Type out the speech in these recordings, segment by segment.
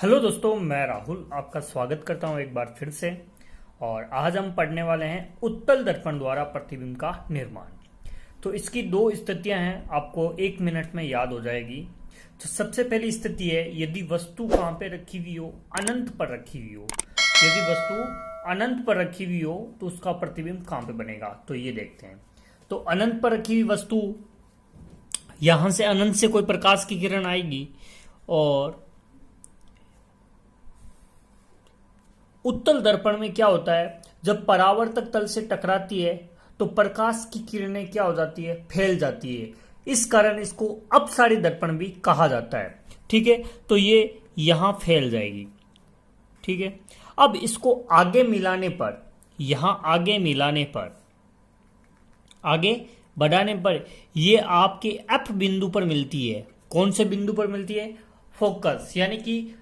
Hello दोस्तों, मैं राहुल आपका स्वागत करता हूं एक बार फिर से। और आज हम पढ़ने वाले हैं उत्तल दर्पण द्वारा प्रतिबिंब का निर्माण। तो इसकी दो स्थितियां हैं, आपको 1 मिनट में याद हो जाएगी। तो सबसे पहली स्थिति है, यदि वस्तु कहाँ पे रखी हुई हो, अनंत पर रखी हुई हो। यदि वस्तु अनंत पर रखी हुई हो तो उसका प्रतिबिंब कहाँ पे बनेगा, तो ये देखते हैं। तो अनंत पर रखी हुई वस्तु, यहां से अनंत से कोई प्रकाश की किरण आएगी और उत्तल दर्पण में क्या होता है, जब परावर्तक तल से टकराती है तो प्रकाश की किरणें क्या हो जाती है, फैल जाती है। इस कारण इसको अपसारी दर्पण भी कहा जाता है। ठीक है, तो ये यहां फैल जाएगी। ठीक है, अब इसको आगे मिलाने पर, यहां आगे मिलाने पर, आगे बढ़ाने पर ये आपके एफ बिंदु पर मिलती है। कौन से बिंदु पर मिलती है? फोकस, यानी कि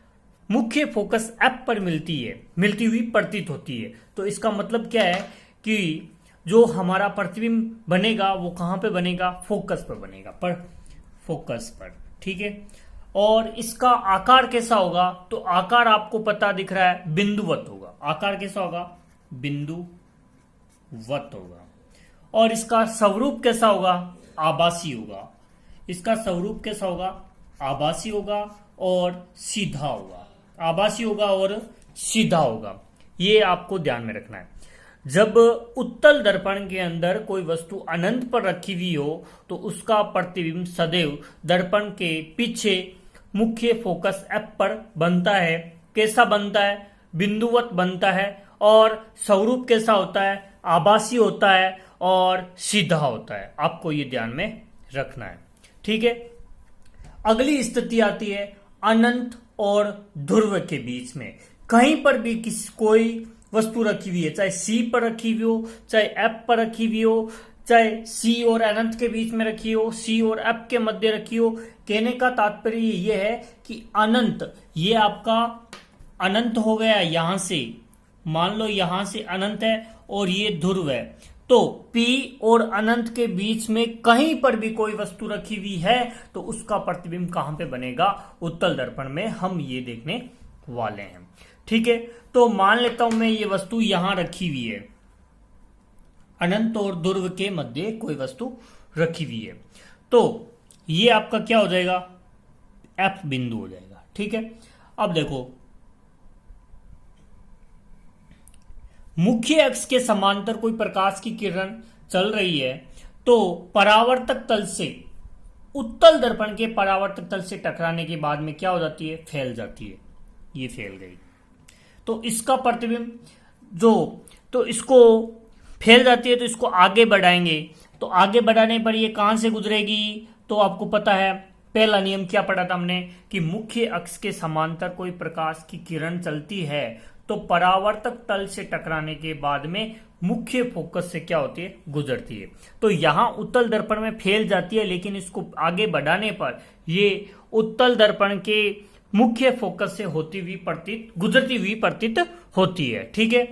मुख्य फोकस एफ पर मिलती हुई प्रतीत होती है। तो इसका मतलब क्या है कि जो हमारा प्रतिबिंब बनेगा वो कहां पे बनेगा? फोकस पर बनेगा, पर फोकस पर। ठीक है, और इसका आकार कैसा होगा? तो आकार आपको पता दिख रहा है, बिंदुवत होगा। आकार कैसा होगा? बिंदुवत होगा। और इसका स्वरूप कैसा होगा? आभासी होगा। इसका स्वरूप कैसा होगा? आभासी होगा और सीधा होगा। आभासी होगा और सीधा होगा, ये आपको ध्यान में रखना है। जब उत्तल दर्पण के अंदर कोई वस्तु अनंत पर रखी हुई हो तो उसका प्रतिबिंब सदैव दर्पण के पीछे मुख्य फोकस एफ पर बनता है। कैसा बनता है? बिंदुवत बनता है। और स्वरूप कैसा होता है? आभासी होता है और सीधा होता है। आपको ये ध्यान में रखना है। ठीक है, अगली स्थिति आती है अनंत और ध्रुव के बीच में। कहीं पर भी कोई वस्तु रखी हुई है, चाहे सी पर रखी हुई हो, चाहे एफ पर रखी हुई हो, चाहे सी और अनंत के बीच में रखी हो, सी और एफ के मध्य रखी हो। कहने का तात्पर्य यह है कि अनंत, ये आपका अनंत हो गया यहां से, मान लो यहां से अनंत है और ये ध्रुव है। तो P और अनंत के बीच में कहीं पर भी कोई वस्तु रखी हुई है तो उसका प्रतिबिंब कहां पे बनेगा? उत्तल दर्पण में। हम ये देखने वाले हैं। ठीक है, तो मान लेता हूं मैं ये वस्तु यहां रखी हुई है, अनंत और ध्रुव के मध्य कोई वस्तु रखी हुई है, तो ये आपका क्या हो जाएगा? F बिंदु हो जाएगा। ठीक है, अब देखो, मुख्य अक्ष के समांतर कोई प्रकाश की किरण चल रही है तो परावर्तक तल से, उत्तल दर्पण के परावर्तक तल से टकराने के बाद में क्या हो जाती है? फैल जाती है। ये फैल गई तो इसका प्रतिबिंब तो इसको फैल जाती है, तो इसको आगे बढ़ाएंगे। तो आगे बढ़ाने पर ये कहां से गुजरेगी? तो आपको पता है, पहला नियम क्या पढ़ा था हमने कि मुख्य अक्ष के समांतर कोई प्रकाश की किरण चलती है तो परावर्तक तल से टकराने के बाद में मुख्य फोकस से क्या होती है? गुजरती है। तो यहां उत्तल दर्पण में फैल जाती है, लेकिन इसको आगे बढ़ाने पर ये उत्तल दर्पण के मुख्य फोकस से गुजरती हुई प्रतीत होती है। ठीक है,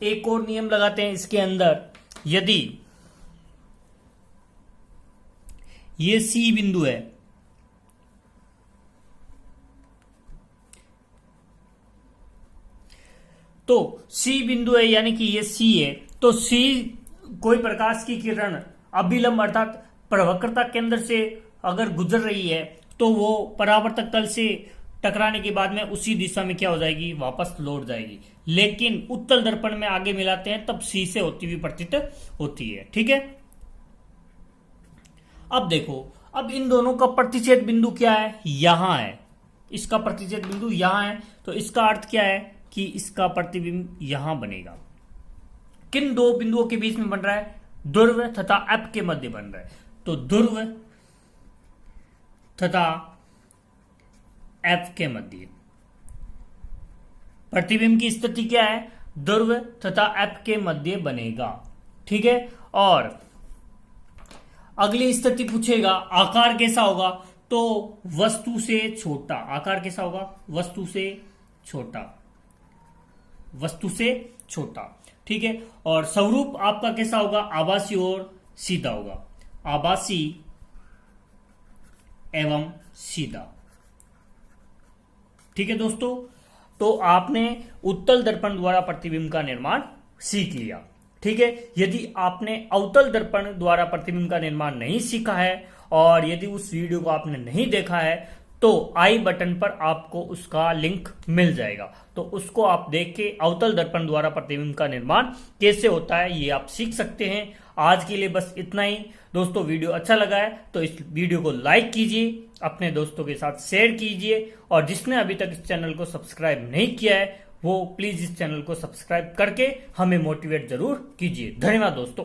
एक और नियम लगाते हैं इसके अंदर। यदि ये सी बिंदु है, तो सी बिंदु है, यानी कि ये सी है, तो सी कोई प्रकाश की किरण अभिलंब अर्थात प्रवक्रता केंद्र से अगर गुजर रही है तो वो परावर्तक तल से टकराने के बाद में उसी दिशा में क्या हो जाएगी? वापस लौट जाएगी। लेकिन उत्तल दर्पण में आगे मिलाते हैं तब सी से होती हुई प्रतीत होती है। ठीक है, अब देखो, अब इन दोनों का प्रतिच्छेद बिंदु क्या है? यहां है। इसका प्रतिच्छेद बिंदु यहां है, तो इसका अर्थ क्या है कि इसका प्रतिबिंब यहां बनेगा। किन दो बिंदुओं के बीच में बन रहा है? ध्रुव तथा एफ के मध्य बन रहा है। तो ध्रुव तथा एफ के मध्य प्रतिबिंब की स्थिति क्या है? ध्रुव तथा एफ के मध्य बनेगा। ठीक है, और अगली स्थिति पूछेगा आकार कैसा होगा? तो वस्तु से छोटा। आकार कैसा होगा? वस्तु से छोटा। वस्तु से छोटा। ठीक है, और स्वरूप आपका कैसा होगा? आभासी और सीधा होगा। आभासी एवं सीधा। ठीक है दोस्तों, तो आपने उत्तल दर्पण द्वारा प्रतिबिंब का निर्माण सीख लिया। ठीक है, यदि आपने अवतल दर्पण द्वारा प्रतिबिंब का निर्माण नहीं सीखा है और यदि उस वीडियो को आपने नहीं देखा है तो आई बटन पर आपको उसका लिंक मिल जाएगा, तो उसको आप देख के अवतल दर्पण द्वारा प्रतिबिंब का निर्माण कैसे होता है ये आप सीख सकते हैं। आज के लिए बस इतना ही दोस्तों। वीडियो अच्छा लगा है तो इस वीडियो को लाइक कीजिए, अपने दोस्तों के साथ शेयर कीजिए और जिसने अभी तक इस चैनल को सब्सक्राइब नहीं किया है वो प्लीज इस चैनल को सब्सक्राइब करके हमें मोटिवेट जरूर कीजिए। धन्यवाद दोस्तों।